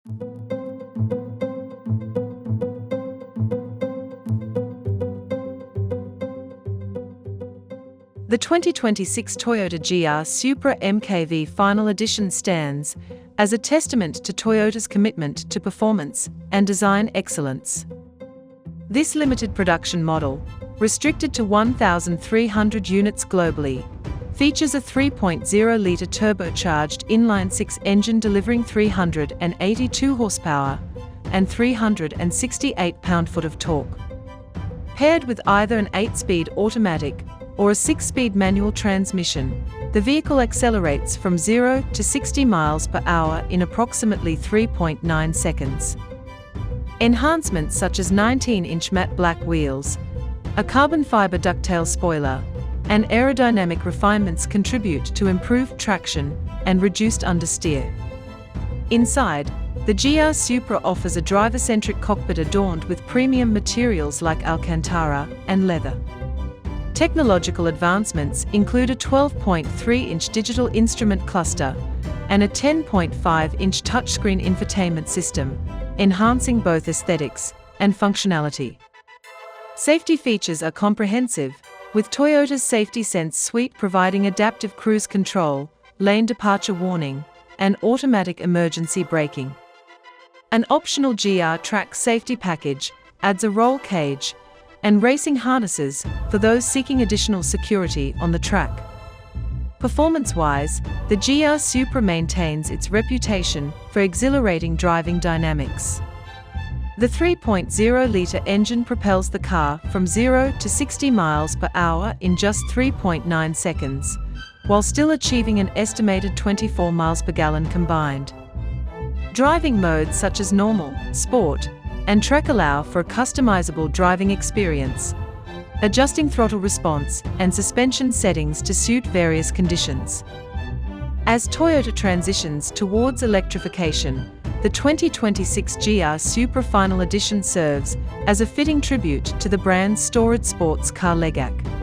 The 2026 Toyota GR Supra MKV Final Edition stands as a testament to Toyota's commitment to performance and design excellence. This limited production model, restricted to 1,300 units globally, features a 3.0-litre turbocharged inline-six engine delivering 382 horsepower and 368 pound-foot of torque. Paired with either an 8-speed automatic or a 6-speed manual transmission, the vehicle accelerates from 0 to 60 miles per hour in approximately 3.9 seconds. Enhancements such as 19-inch matte black wheels, a carbon fiber ducktail spoiler, and aerodynamic refinements contribute to improved traction and reduced understeer. Inside, the GR Supra offers a driver-centric cockpit adorned with premium materials like Alcantara and leather. Technological advancements include a 12.3-inch digital instrument cluster and a 10.5-inch touchscreen infotainment system, enhancing both aesthetics and functionality. Safety features are comprehensive, with Toyota's Safety Sense suite providing adaptive cruise control, lane departure warning, and automatic emergency braking. An optional GR Track safety package adds a roll cage and racing harnesses for those seeking additional security on the track. Performance-wise, the GR Supra maintains its reputation for exhilarating driving dynamics. The 3.0-litre engine propels the car from 0 to 60 miles per hour in just 3.9 seconds, while still achieving an estimated 24 miles per gallon combined. Driving modes such as normal, sport, and track allow for a customizable driving experience, adjusting throttle response and suspension settings to suit various conditions. As Toyota transitions towards electrification, the 2026 GR Supra Final Edition serves as a fitting tribute to the brand's storied sports car legacy.